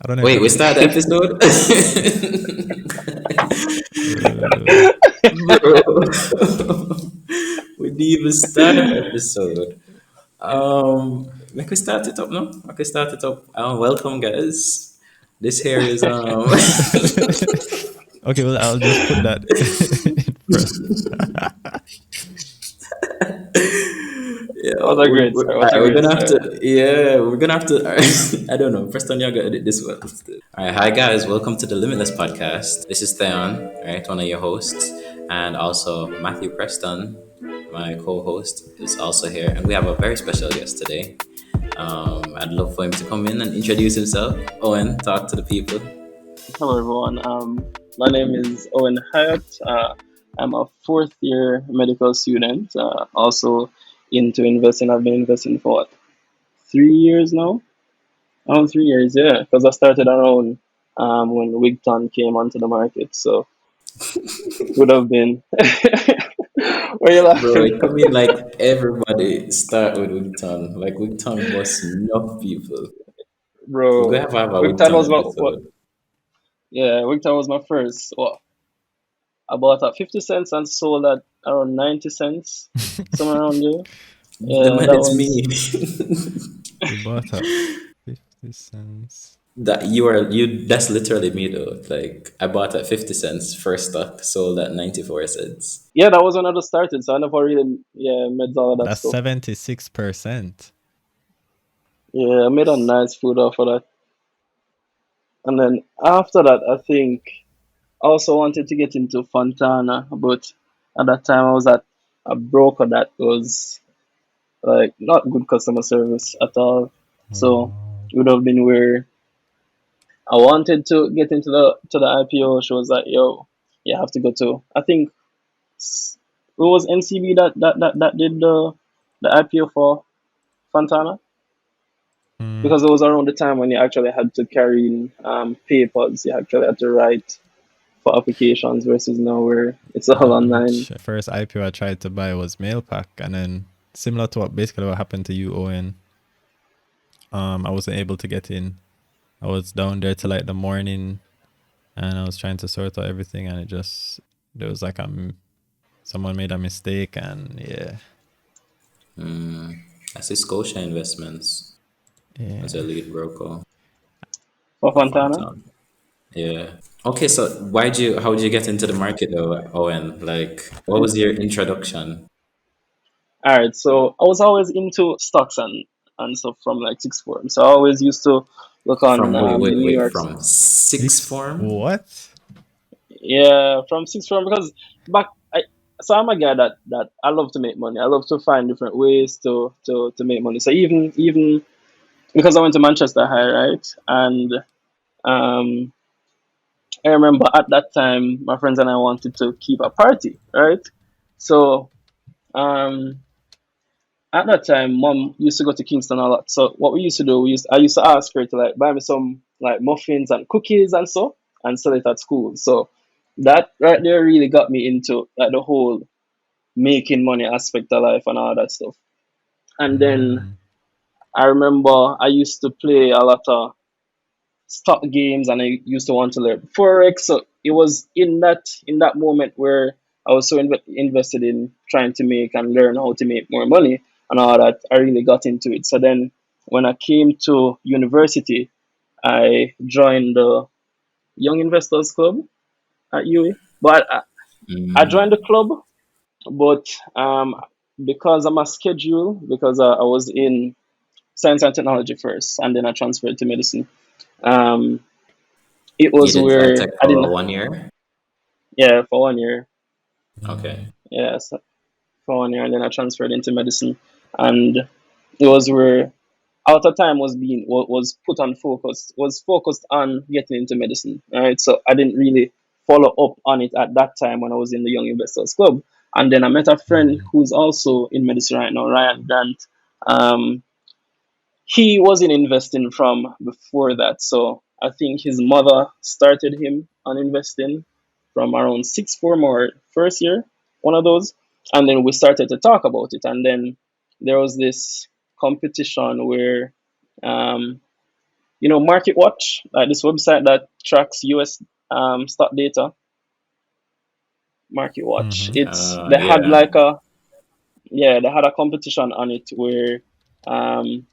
I don't know if Wait, you we can. start the episode? Uh, Bro. We didn't even start the episode. Make we start it up now? Make we start it up. Welcome guys. This here is okay, well, I'll just put that in front. yeah, What a great start. What a we're great gonna have start. to I don't know. Preston, you're gonna edit this one. Alright, hi guys, welcome to the Limitless Podcast. This is Thaon, right, one of your hosts, and also Matthew Preston, my co-host, is also here, and we have a very special guest today. I'd love for him to come in and introduce himself. Owen, talk to the people. Hello, everyone. My name is Owen Hyatt. I'm a fourth year medical student, also into investing. I've been investing for 3 years now. Around 3 years, yeah, because I started around when Wigton came onto the market. So would have been. Where you Bro, laughing? it could mean like everybody start with Wigton. Like Wigton was enough people. We're gonna Bro, have a Wigton Wigton was my what? episode. Yeah, Wigton was my first. What? I bought at 50 cents and sold at around 90 cents, somewhere around there. The Yeah, man that it's was. me. You bought at 50 cents. That you are you that's literally me though. Like I bought at 50 cents first stock, sold at 94 cents. Yeah, that was when I just started, so I never really made all of that That's stuff. 76%. Yeah, I made a nice food off of that. And then after that, I think I also wanted to get into Fontana, but at that time I was at a broker that was like not good customer service at all. So Oh. it would have been where I wanted to get into the IPO. She was like, "Yo, you have to go to." I think it was NCB that did the IPO for Fontana, Mm, because it was around the time when you actually had to carry in papers. You actually had to write for applications versus now where it's all online. First IPO I tried to buy was Mailpack, and then similar to what happened to you, Owen. I wasn't able to get in. I was down there till like the morning, and I was trying to sort out everything, and there was like someone made a mistake, and yeah, I see Scotia Investments yeah. as a lead broker For for Fontana. Fountain. Yeah. Okay, so how did you get into the market though, Owen? Like what was your introduction? All right, so I was always into stocks and stuff from like sixth form. So I always used to look on From wait, the wait, New wait, York's. from sixth Six form? what? Yeah, from sixth form, because back so I'm a guy that I love to make money. I love to find different ways to make money. So even because I went to Manchester High, right? And um I remember at that time my friends and I wanted to keep a party, right? So um at that time, mom used to go to Kingston a lot. So what we used to do, I used to ask her to like buy me some like muffins and cookies and so, and sell it at school. So that right there really got me into like the whole making money aspect of life and all that stuff. And then Mm, I remember I used to play a lot of stock games, and I used to want to learn forex. So it was in that moment where I was so invested in trying to make and learn how to make more money and all that. I really got into it. So then when I came to university, I joined the Young Investors Club at UWI. But I joined the club, but because of my schedule, because I was in science and technology first, and then I transferred to medicine. Um, it You was did science tech where I for didn't. 1 year? Yeah, for 1 year. Okay. mm, Yeah, so for 1 year, and then I transferred into medicine, and it was where out of time was put on focus was focused on getting into medicine. Right, so I didn't really follow up on it at that time when I was in the Young Investors Club, and then I met a friend mm, who's also in medicine right now, Ryan Grant. Um, he wasn't investing from before that, so I think his mother started him on investing from around sixth form or first year, one of those. And then we started to talk about it, and then there was this competition where um, Market Watch, like this website that tracks US stock data. Market Watch. Mm-hmm. They had Yeah. like a yeah, they had a competition on it where um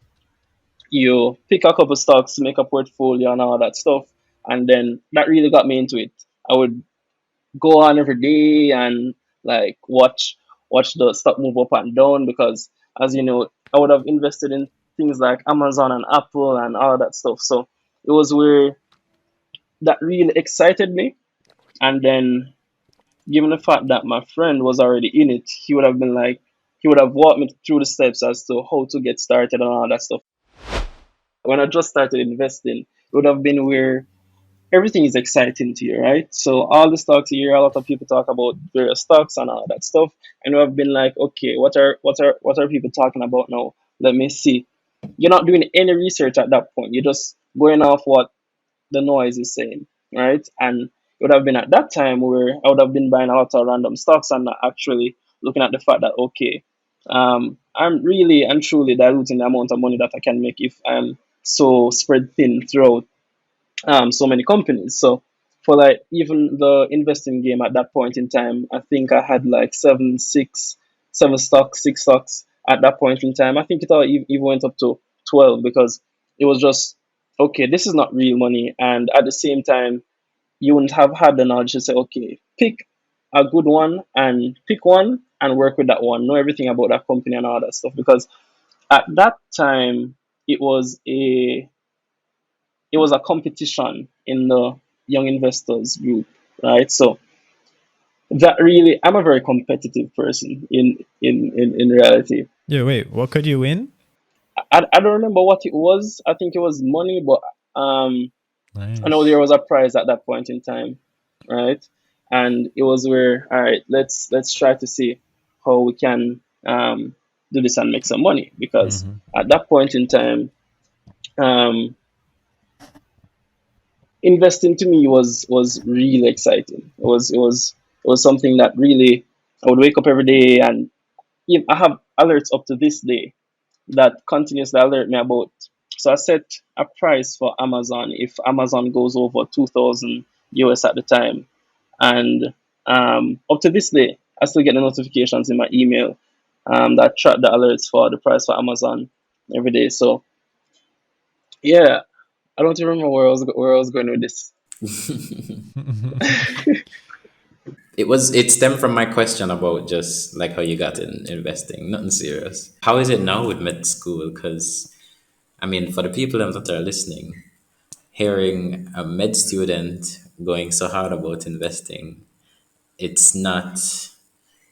you pick a couple stocks, make a portfolio and all that stuff, and then that really got me into it. I would go on every day and like watch the stock move up and down because, as you know, I would have invested in things like Amazon and Apple and all that stuff. So it was where that really excited me. And then, given the fact that my friend was already in it, he would have walked me through the steps as to how to get started and all that stuff. When I just started investing, it would have been where everything is exciting to you, right? So all the stocks you hear, a lot of people talk about various stocks and all that stuff, and I've been like, okay, what are people talking about now? Let me see. You're not doing any research at that point. You're just going off what the noise is saying, right? And it would have been at that time where I would have been buying a lot of random stocks and not actually looking at the fact that okay, I'm really and truly diluting the amount of money that I can make if I'm so spread thin throughout so many companies. So for like even the investing game at that point in time, I think I had like seven stocks, six stocks at that point in time. I think it all even went up to 12 because it was just okay. This is not real money, and at the same time, you wouldn't have had the knowledge to say, okay, pick a good one and pick one and work with that one. Know everything about that company and all that stuff because at that time it was a it was a competition in the young investors group, right? So that really, I'm a very competitive person in reality. Yeah, wait, what could you win? I don't remember what it was. I think it was money, but I know Nice. there was a prize at that point in time, right? And it was where, all right, let's try to see how we can do this and make some money because Mm-hmm. at that point in time, um, investing to me was really exciting. It was something that really I would wake up every day and I have alerts up to this day that continuously alert me about. So I set a price for Amazon if Amazon goes over 2,000 US at the time, and up to this day I still get the notifications in my email that track the alerts for the price for Amazon every day. So yeah, I don't remember where I was going with this. It stemmed from my question about just like how you got in investing, nothing serious. How is it now with med school? Because I mean, for the people that are listening, hearing a med student going so hard about investing, it's not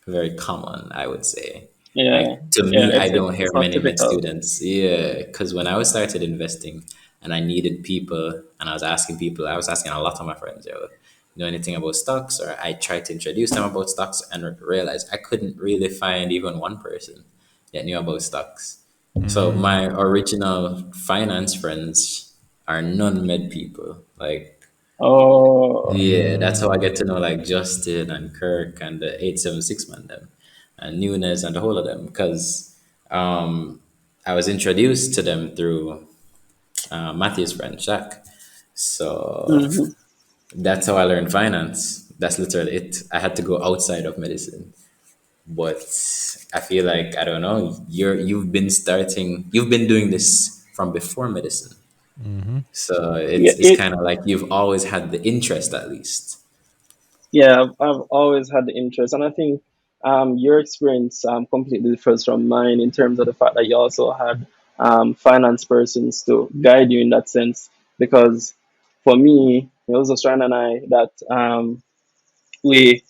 very common, I would say. Yeah, Like to yeah, me, I don't hear it's not many med typical. students. Yeah, because when I was started investing and I needed people and I was asking people, I was asking a lot of my friends, yo, know anything about stocks? Or I tried to introduce them about stocks and realized I couldn't really find even one person that knew about stocks. So my Mm. original finance friends are non-med people. Like Oh, yeah, that's how I get Mm. to know like Justin and Kirk and the 876 man them and Nunes and the whole of them because I was introduced to them through Matthew's friend Jack. So hmm, that's how I learned finance. That's literally it. I had to go outside of medicine. But I feel like I don't know, you've been doing this from before medicine. Mm-hmm. So yeah, it's kind of like you've always had the interest at least. yeah. I've always had the interest, and I think your experience completely differs from mine in terms of the fact that you also had finance persons to guide you in that sense. Because for me, it was Australian and I that we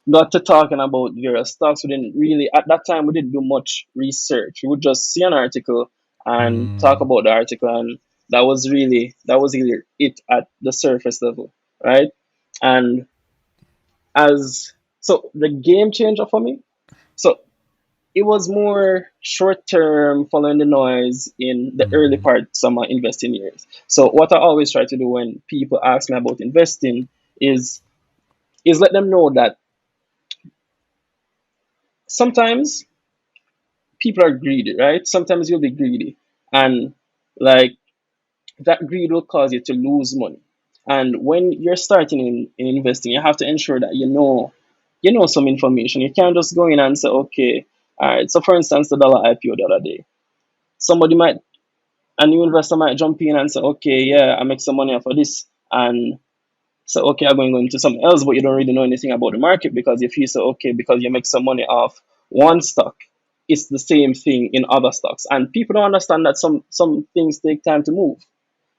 got to talking about various stocks. We didn't really at that time we didn't do much research. We would just see an article and talk Mm. about the article, and that was really it at the surface level, right? And as so the game changer for me. So it was more short term, following the noise in the early Mm-hmm. parts of my investing years. So what I always try to do when people ask me about investing is let them know that sometimes people are greedy, right? Sometimes you'll be greedy, and like that greed will cause you to lose money. And when you're starting in investing, you have to ensure that you know some information. You can't just go in and say, okay, all right. So for instance, the dollar IPO the other day, somebody might a new investor might jump in and say, okay, yeah, I make some money off of this, and say, okay, I'm going to go into something else, but you don't really know anything about the market, because if you say, okay, because you make some money off one stock, it's the same thing in other stocks, and people don't understand that some things take time to move.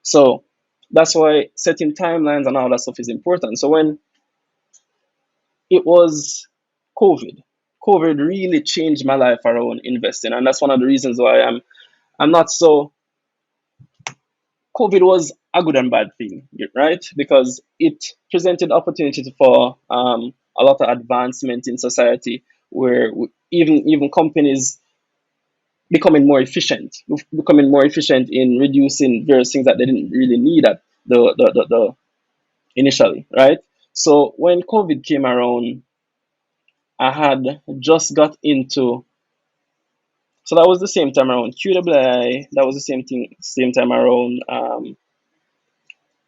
So that's why setting timelines and all that stuff is important. So when it was COVID, COVID really changed my life around investing, and that's one of the reasons why I'm not so. COVID was a good and bad thing, right? Because it presented opportunity for a lot of advancement in society, where even companies becoming more efficient in reducing various things that they didn't really need at the initially, right? So when COVID came around, I had just got into. So that was the same time around QWI. That was the same time around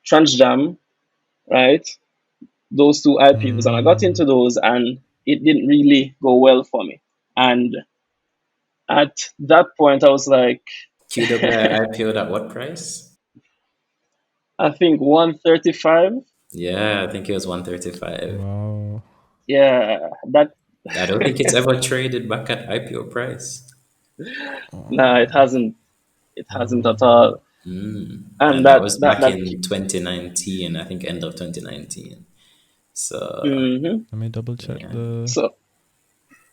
Transjam, right? Those two IPOs, and I got Mm. into those, and it didn't really go well for me. And at that point, I was like, QWI IPO'd at what price? I think 135. Yeah, I think it was 135. Wow. Yeah, that I don't think it's ever traded back at IPO price. nah, it hasn't. It hasn't at all. And And that that was that back that. in 2019, I think end of 2019. So, hmm Let me double check yeah. the. So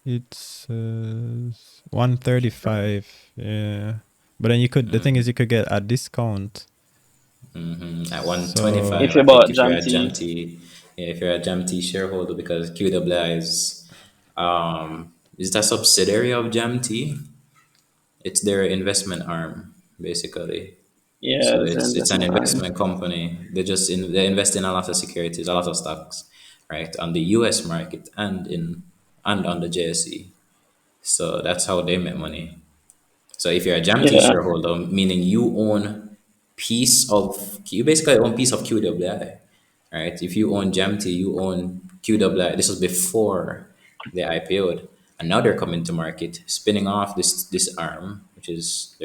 It says 135. Yeah. But then you could. The thing is, you could get a discount. At So 125, if you I think bought if you're a Jamty, Jamty, yeah, if you're a Jamty shareholder, because QWI is it a subsidiary of Jamty? It's their investment arm, basically. yeah, So it's an it's an investment arm. investment company. They invest in a lot of securities, a lot of stocks, right, on the U.S. market and on the JSE. So that's how they make money. So if you're a Jamty Yeah. shareholder, meaning you basically own piece of QWI, right? If you own Jamty, you own QWI. This was before they IPO'd, and now they're coming to market, spinning off this arm, which is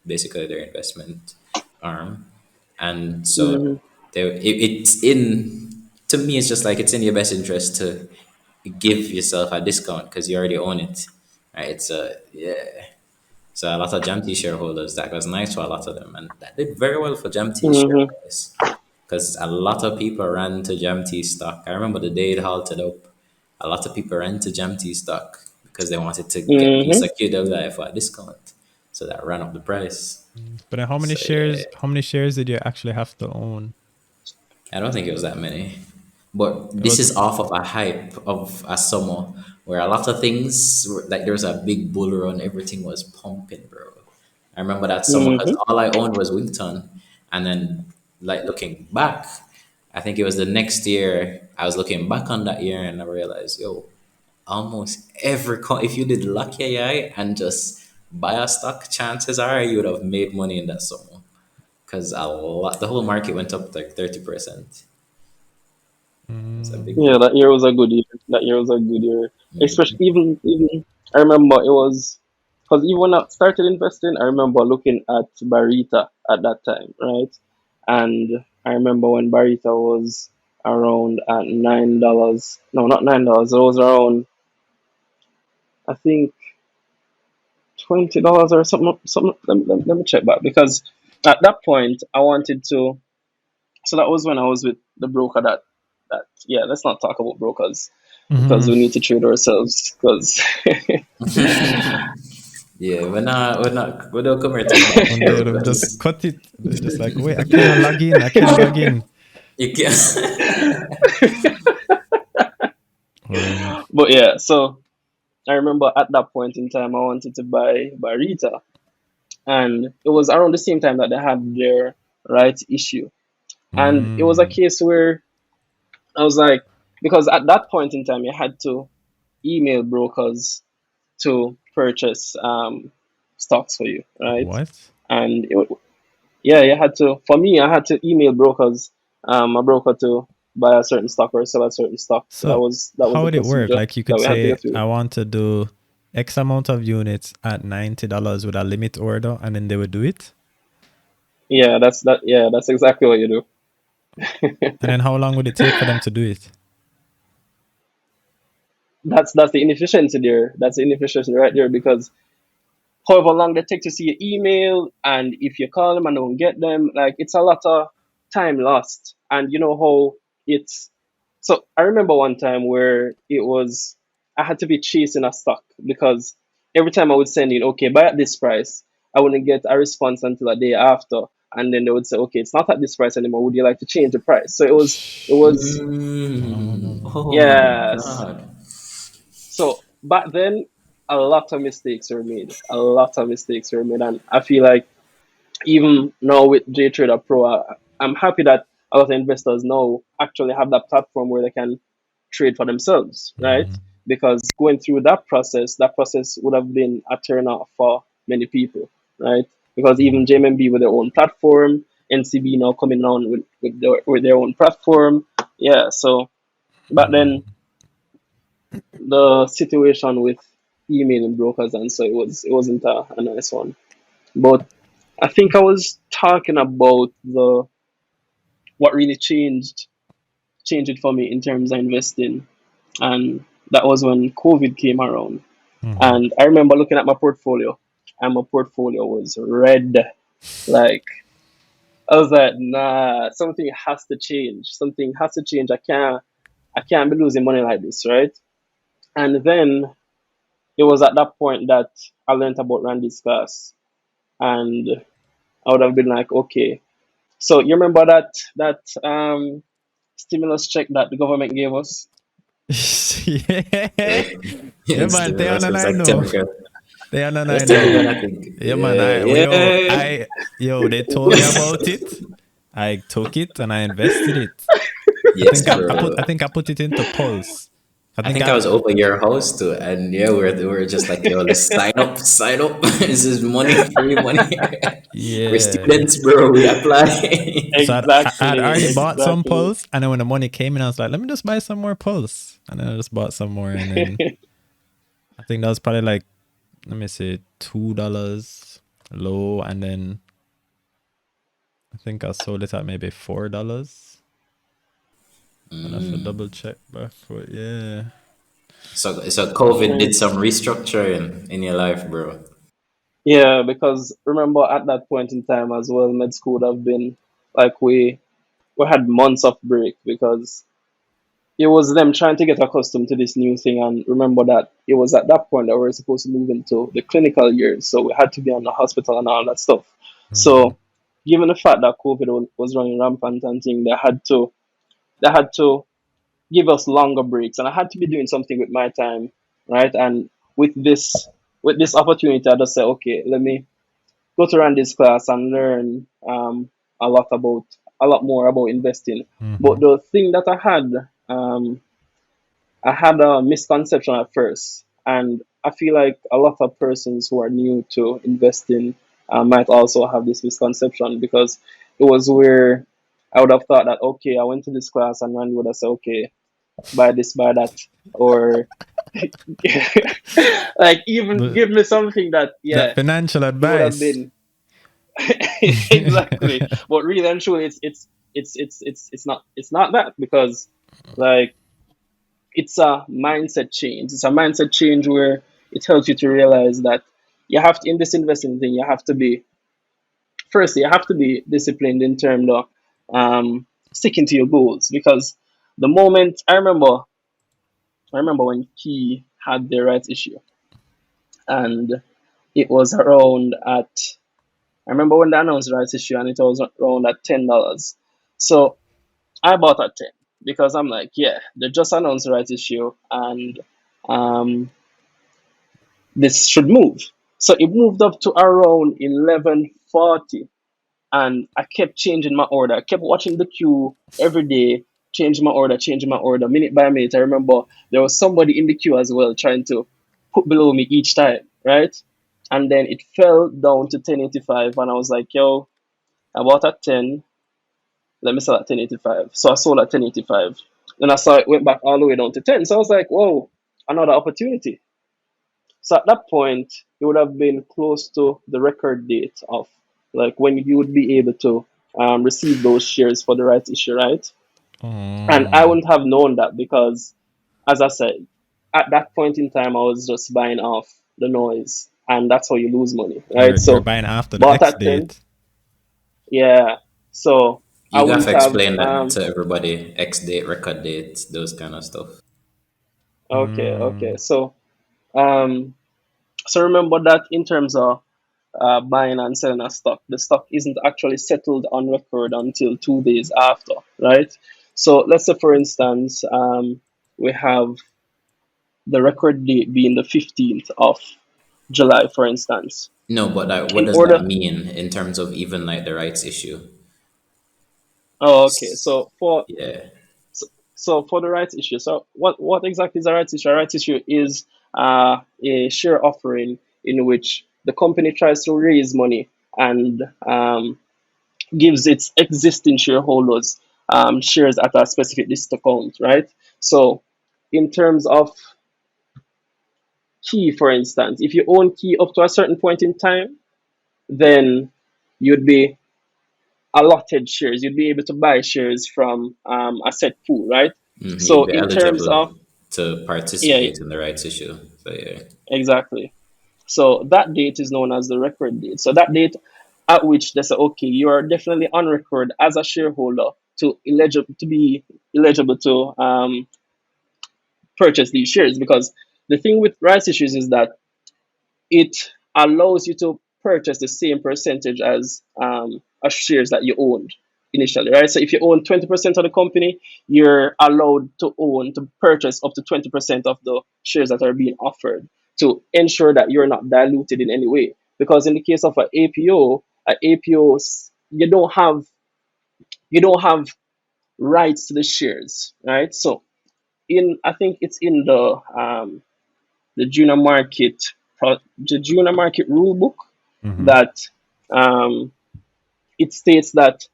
basically their investment arm, and so hmm it's in. To me, it's just like it's in your best interest to give yourself a discount because you already own it, right? So yeah. So a lot of Jamty shareholders, that was nice for a lot of them, and that did very well for Jamty's share hmm price because a lot of people ran to Jamty stock. I remember the day it halted up, a lot of people ran to Jamty stock because they wanted to get a piece hmm of QWI for a discount. So that ran up the price. but then how many So shares? yeah, How many shares did you actually have to own? I don't think it was that many. But It this was. is off of a hype of a summer where a lot of things, like there was a big bull run, everything was pumping, bro. I remember that summer because hmm all I owned was Wigton. And then, like, looking back, I think it was the next year, I was looking back on that year and I realized, yo, almost if you did lucky AI and just buy a stock, chances are you would have made money in that summer because the whole market went up like 30%. That's a big Yeah, thing. that year was a good year. That year was a good year. Especially even I remember it was because even when I started investing, I remember looking at Barita at that time, right? And I remember when Barita was around at $9. No, not $9. It was around, I think, $20 or something. Something. Let me check back, because at that point I wanted to. So that was when I was with the broker that yeah. Let's not talk about brokers because Mhm. we need to trade ourselves. Because Yeah, we don't come here to talk One day they'll just brokers. cut it. They're just like, wait, I cannot log in. I can't log in. You can't. Or but yeah, so I remember at that point in time I wanted to buy Barita, and it was around the same time that they had their rights issue, and it was a mm, case where I was like, because at that point in time you had to email brokers to purchase stocks for you, right? what? And Yeah, you had to. For me, I had to email brokers, a broker to buy a certain stock or sell a certain stock. So That was how the would it work? procedure Like you that could we had to go say, through. I want to do X amount of units at $90 with a limit order, and then they would do it. Yeah, that's that. Yeah, that's exactly what you do. And then how long would it take for them to do it? That's the inefficiency there. That's the inefficiency right there because however long they take to see your email, and if you call them and don't get them, like it's a lot of time lost. And you know how it's. So I remember one time where it was I had to be chasing a stock because every time I would send in, okay, buy at this price, I wouldn't get a response until a day after, and then they would say, okay, it's not at this price anymore. Would you like to change the price? So it was No, no, Mm. no. Oh my yes. God. So back then, a lot of mistakes were made. A lot of mistakes were made, and I feel like even now with JTrader Pro, I'm happy that a lot of investors now actually have that platform where they can trade for themselves, right? Mhm. Because going through that process would have been a turn off for many people, right? Because even JMMB with their own platform, NCB now coming on with their own platform, yeah. So back then, the situation with emailing brokers and so it wasn't a nice one. But I think I was talking about the what really changed it for me in terms of investing, and that was when COVID came around. Mhm. And I remember looking at my portfolio, and my portfolio was red. Like I was like, nah, something has to change. Something has to change. I can't be losing money like this, right? And then it was at that point that I learned about Randy's class, and I would have been like, okay. So you remember that stimulus check that the government gave us? Yeah. Yeah, Yes, man. They on stimulus and was I like know. 10 grand. They on and It was I 10 know. grand, I think. Yeah, man. Yeah, yeah. They told me about it. I took it and I invested it. Yes, bro. I think I put it into Pulse. I I think think I I was over your house too, and yeah, we were just like, yo, let's sign up, sign up. This is money, free money. We're yeah. students, bro. We apply. So I had Exactly, already bought some exactly. Pulse, and then when the money came in, I was like, let me just buy some more Pulse, and then I just bought some more, and then I think that was probably like, let me see, $2 low, and then I think I sold it at maybe $4. And I have to double check back, but yeah. So COVID did some restructuring in your life, bro. Yeah, because remember at that point in time as well, med school would have been like we had months of break because it was them trying to get accustomed to this new thing. And remember that it was at that point that we were supposed to move into the clinical years, so we had to be on the hospital and all that stuff. Mhm. So given the fact that COVID was running rampant and thing, they had to give us longer breaks, and I had to be doing something with my time, right? And with this opportunity, I just said, okay, let me go to run this class and learn a lot about a lot more about investing. But Mhm. the thing that um, I had a misconception at first, and I feel like a lot of persons who are new to investing might also have this misconception because it was where I would have thought that okay, I went to this class and Randy would have said okay, buy this, buy that, or like even The give me something that that yeah, financial he would have advice. been exactly. But really and truly, it's not that because like it's a mindset change. It's a mindset change where it helps you to realize that you have to in this investing thing. You have to be firstly you have to be disciplined in terms of sticking to your goals because the moment I remember when Key had the rights issue and it was around at I remember when they announced the rights issue and it was around at $10. So I bought at 10 because I'm like, yeah, they just announced the rights issue and um, this should move. So it moved up to around 11:40 and I kept changing my order. I kept watching the queue every day, changing my order minute by minute. I remember there was somebody in the queue as well trying to put below me each time, right? And then it fell down to 1085 and I was like, yo, I bought at 10. Let me sell at 10.85. So I sold at 10.85. Then I saw it went back all the way down to 10. So I was like, whoa, another opportunity. So at that point, it would have been close to the record date of like when you would be able to receive those shares for the rights issue, right? And I Oh, wouldn't have known that because, as I said, at that point in time, I was just buying off the noise, and that's how you lose money, right? you're So buying after the bought X at 10, date. yeah. So I You got wouldn't to have. explain that to everybody. X date, record date, those kind of stuff. Okay, Mm, okay. Um, so remember that in terms of buying and selling a stock, the stock isn't actually settled on record until 2 days after, right? So let's say, for instance, we have the record date being the 15th of July, for instance. No, but like, what In does that order, mean in terms of even like the rights issue? oh, okay. Yeah. So, so for the rights issue, so what exactly is a rights issue? A rights issue is a share offering in which the company tries to raise money and gives its existing shareholders shares at a specific list account, right? So, in terms of key, for instance, if you own key up to a certain point in time, then you'd be allotted shares. You'd be able to buy shares from a set pool, right? You'd So, be in terms of, eligible to yeah, participate in the rights issue. So yeah. exactly. So that date is known as the record date. So that date at which they say, okay, you are definitely on record as a shareholder to be eligible to purchase these shares. Because the thing with rights issues is that it allows you to purchase the same percentage as shares that you owned initially, right? So if you own 20% of the company, you're allowed to purchase up to 20% of the shares that are being offered to ensure that you're not diluted in any way. Because in the case of an APO, you don't have rights to the shares, right? So in I think it's in the junior market the junior market rule book mm-hmm. that um, it states that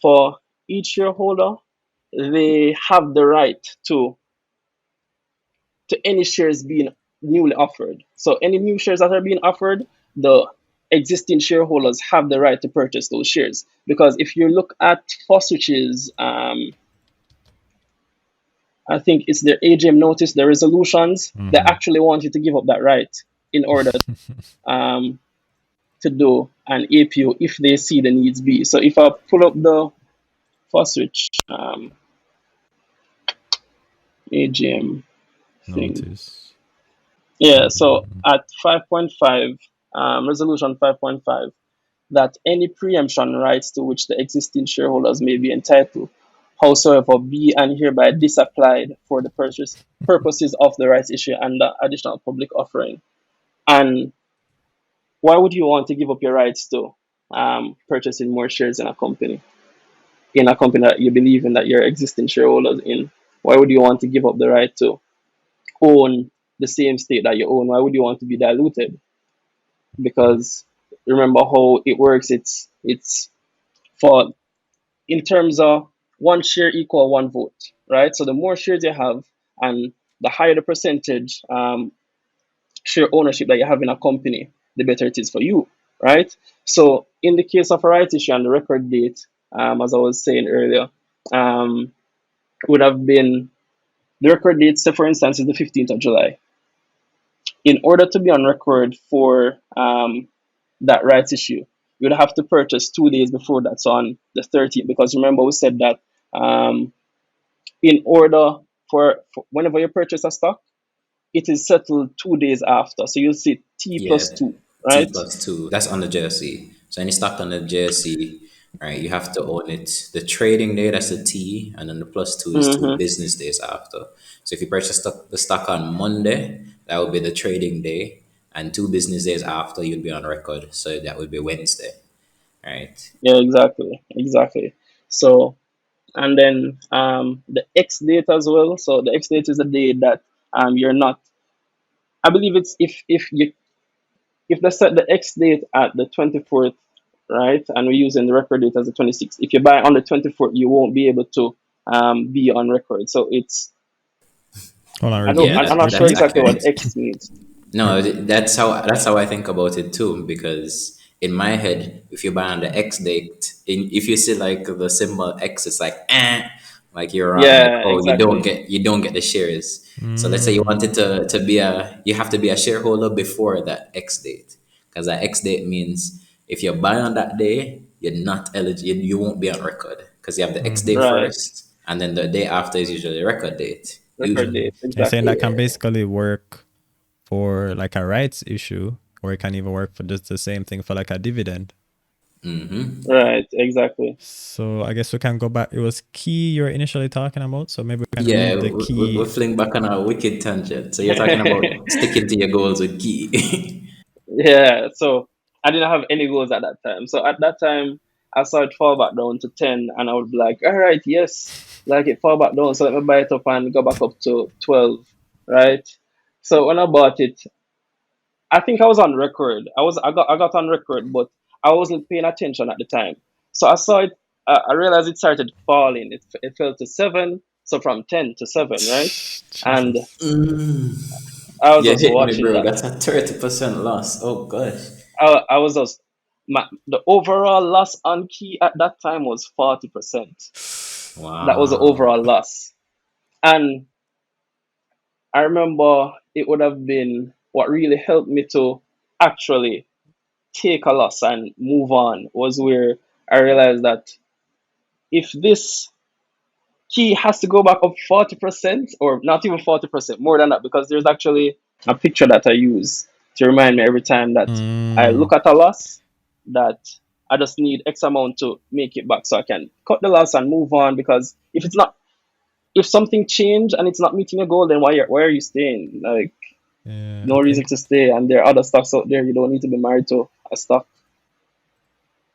for each shareholder they have the right to any shares being newly offered. So any new shares that are being offered, the existing shareholders have the right to purchase those shares. Because if you look at Foswich's, I think it's their AGM notice, the resolutions, they Mm-hmm. actually want you to give up that right in order um, to do an APO if they see the needs be. So if I pull up the Foswich AGM thing, Notice. yeah, so Mm, at 5.5, resolution 5.5, that any preemption rights to which the existing shareholders may be entitled, howsoever, be and hereby disapplied for the purposes of the rights issue and the additional public offering. And why would you want to give up your rights to purchasing more shares in a company that you believe in, that you're existing shareholders in? Why would you want to give up the right to own the same state that you own? Why would you want to be diluted? Because remember how it works. It's for in terms of one share equal one vote, right? So the more shares you have, and the higher the percentage share ownership that you have in a company, the better it is for you, right? So in the case of a right issue and the record date, as I was saying earlier, um, would have been the record date, say for instance, is the 15th of July. In order to be on record for that rights issue, you would have to purchase 2 days before that, so on the 13th, because remember we said that um, in order for whenever you purchase a stock, it is settled 2 days after. So you'll see T Yeah. plus two, T right? plus two. That's on the JSE. So any stock on the JSE, right, you have to own it. The trading day, that's the T, and then the plus two is two Mm-hmm. business days after. So if you purchase the stock on Monday, that would be the trading day, and 2 business days after, you'd be on record. So that would be Wednesday, right? Yeah, exactly, exactly. So and then the X date as well. So the X date is the day that you're not. I believe it's if they set the X date at the 24th. right? And we're using the record date as the 26th. If you buy on the 24th, you won't be able to be on record. So it's Hold on, I don't Yeah, repeat. I'm not sure that's exactly what accurate. X means. No, that's how I think about it too. Because in my head, if you buy on the X date, if you see like the symbol X, it's like you're on, like, Yeah, oh, exactly. you don't get the shares. So let's say you Mm, wanted to be you have to be a shareholder before that X date, because that X date means if you buy on that day, you're not eligible. You won't be on record because you have the X day mm-hmm. Right. first, and then the day after is usually the record date. Record Usually, date, You're saying exactly. that can basically work for like a rights issue, or it can even work for just the same thing for like a dividend. Right, exactly. So I guess we can go back. It was key you were initially talking about. So maybe we can yeah, read the we key. fling back on a wicked tangent. So you're talking about sticking to your goals with key. Yeah, so I didn't have any goals at that time. So at that time, I saw it fall back down to 10, and I would be like, all right, yes, like it fall back down. So let me buy it up and go back up to 12, right? So when I bought it, I think I was on record. I got on record, but I wasn't paying attention at the time. So I saw it. I realized it started falling. It fell to 7. So from 10 to 7, right? And Jesus. I was You just hit me, watching bro. that. That's a 30% loss. Oh gosh. I was just the overall loss on key at that time was 40%. That was the Wow. overall loss, and I remember it would have been what really helped me to actually take a loss and move on was where I realized that if this key has to go back up 40%, or not even 40%, more than that, because there's actually a picture that I use to remind me every time that I Mm, look at a loss that I just need X amount to make it back so I can cut the loss and move on. Because if something changed and it's not meeting your goal, then why are you staying? Like, yeah, I no reason think to stay. And there are other stocks out there. You don't need to be married to a stock.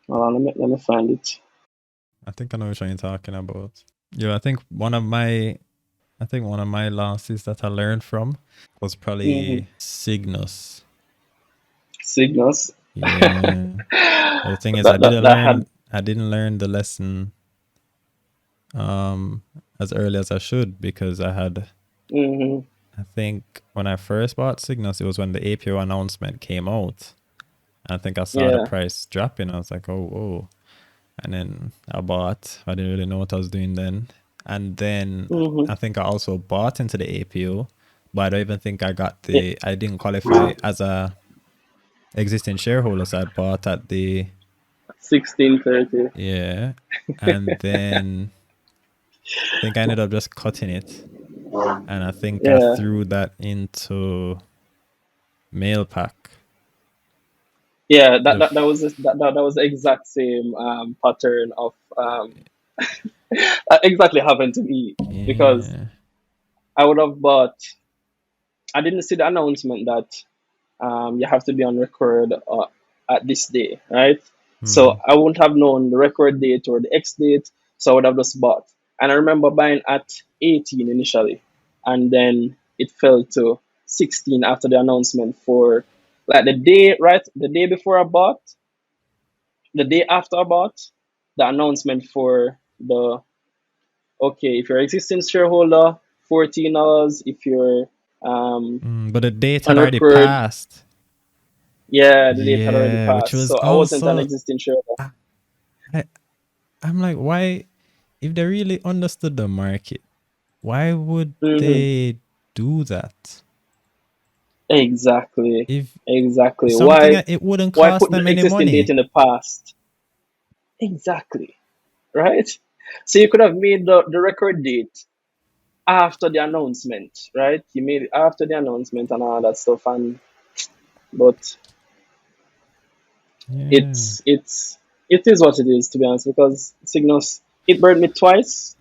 Hold on, let me find it. I know what you're talking about. Yeah, I think one of my losses that I learned from was Mm-hmm. probably Cygnus. Signals. Yeah. But the thing is That had. I didn't learn the lesson um as early as I should, because Mm-hmm. I think when I first bought Cygnus, it was when the APO announcement came out. I think I saw the Yeah. price dropping. I was like, oh, whoa. And then I bought. I didn't really know what I was doing then. And then Mm-hmm. I think I also bought into the APO, but I don't even think Yeah. I didn't qualify as a existing shareholder. So I bought at the, 1630. yeah. And then I think I ended up just cutting it. And I think I Yeah. threw that into mail pack. Yeah. The That was that was the exact same pattern of that exactly happened to me because yeah. I would have bought. I didn't see the announcement that you have to be on record at this day, right? Hmm. So I wouldn't have known the record date or the X date, so I would have just bought. And I remember buying at 18 initially, and then it fell to 16 after the announcement for like the day, right? The day before I bought, the day after I bought, the announcement for the okay, if you're an existing shareholder, $14. If you're But the date on had already record, passed. yeah, the date had already Yeah, which passed, was so I wasn't an also existing shareholder. I, I I'm like, why, if they really understood the market, why would Hmm. they do that? Exactly, If exactly. something it wouldn't Why cost put the them any existing date money. in the past? Exactly, right? So you could have made the record date after the announcement, right? You made it after the announcement and all that stuff, and but Yeah. it is what it is, to be honest, because Signals it burned me twice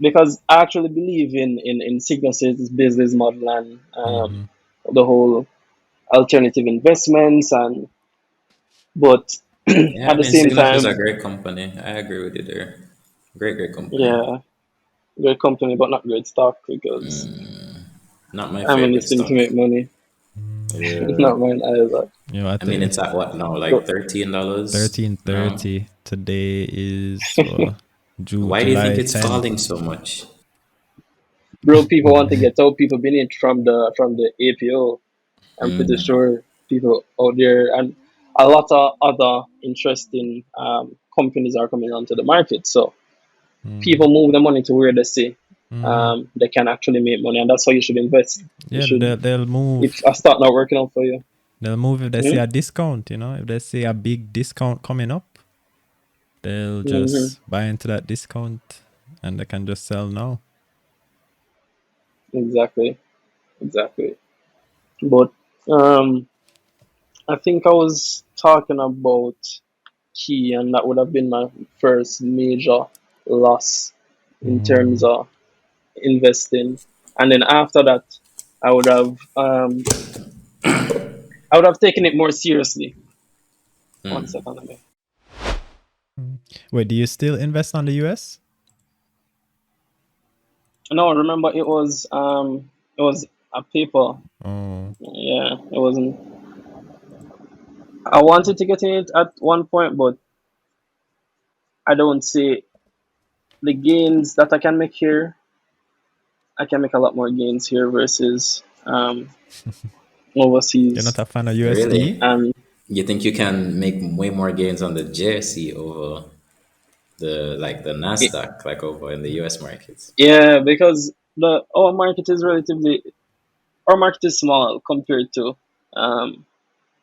because I actually believe in Signals' business model and Mm-hmm. the whole alternative investments, and but Yeah, at I the mean, same Cygnus is time, a great company. I agree with you there. Great company. yeah, great company but not great stock because Not my I'm in favorite this thing to stock. make money. Yeah. Not mine either. You know, I I mean, think it's at what now? Like $13. 13.30 today is Why do you think July it's 10th. falling so much? Bro, people want to get out. People beneath from the APO. I'm pretty sure people out there, and a lot of other interesting companies are coming onto the market. So people move the money to where they see they can actually make money, and that's how you should invest. You Yeah, should, they'll move. if a start not working out for you. They'll move if they see a discount. You know, if they see a big discount coming up, they'll just buy into that discount, and they can just sell now. Exactly. But I think I was talking about key, and that would have been my first major loss in terms of investing. And then after that, I would have taken it more seriously. 1 second, let me. Wait, do you still invest on the US? No, remember it was a paper. Oh, Yeah, it wasn't. I wanted to get in it at one point, but I don't see the gains that I can make here. I can make a lot more gains here versus overseas. you're not a fan of USD? Really? And You think you can make way more gains on the JSE over the Nasdaq, like over in the US markets? yeah, because our market is small compared to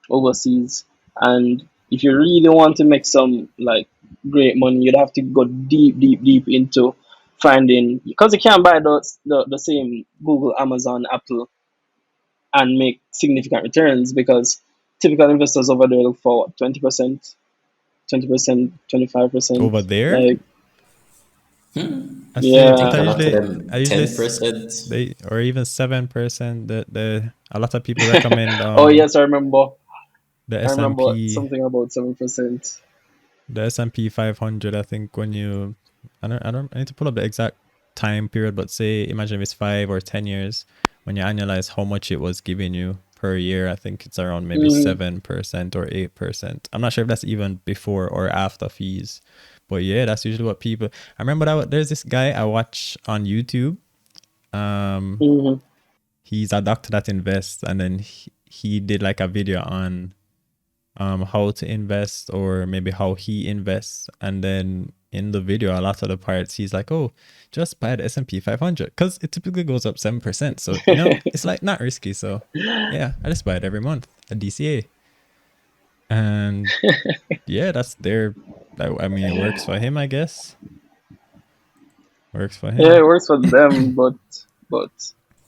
overseas, and if you really want to make some like great money, you'd have to go deep into finding, because you can't buy the same Google, Amazon, Apple and make significant returns, because typical investors over there look for 20%, 25%. Over there? Like, I yeah. think A lot of I them usually 10%. or even 7%. A lot of people recommend. Oh yes, I remember. The I remember S&P, something about 7%. the S&P 500. I think when you, I need to pull up the exact time period, but say imagine if it's 5 or 10 years, when you annualize how much it was giving you per year, I think it's around maybe 7% or 8%. I'm not sure if that's even before or after fees, but yeah, that's usually what people. I remember there's this guy I watch on YouTube. He's a doctor that invests, and then he did like a video on how to invest, or maybe how he invests, and then in the video a lot of the parts he's like, oh, just buy the S&P 500 because it typically goes up 7%, so you know it's like not risky. So yeah, I just buy it every month, a DCA, and yeah, that's their, I mean, it works for him, I guess. Works for him. Yeah, it works for them, but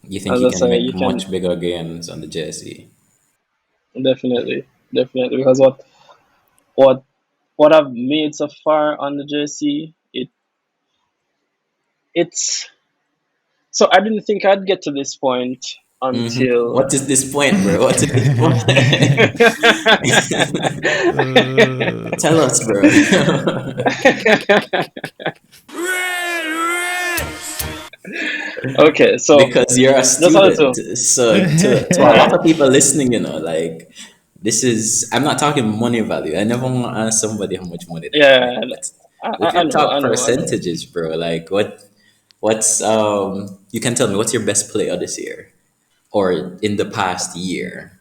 You think as you I can say, make you can much bigger gains on the JSE? definitely, because what I've made so far on the JC, it's so I didn't think I'd get to this point until What is this point, bro? What is this point? Tell us, bro. okay, so Because you're a that's how it's student. So to a lot of people listening, like, this is, I'm not talking money value. I never want to ask somebody how much money they yeah, make, but we I can know, talk I know. percentages, bro. Like, what's you can tell me what's your best play of this year or in the past year?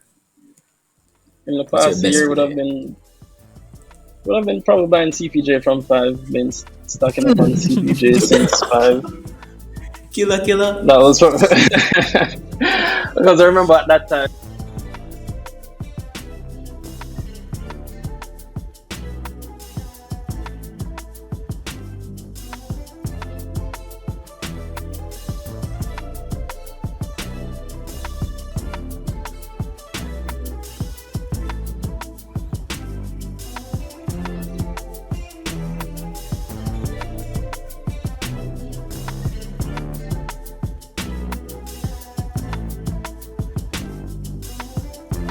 In the What's your past best year would have been probably buying CPJ from 5, been stocking up on CPJ since 5. Killer. That was from because I remember at that time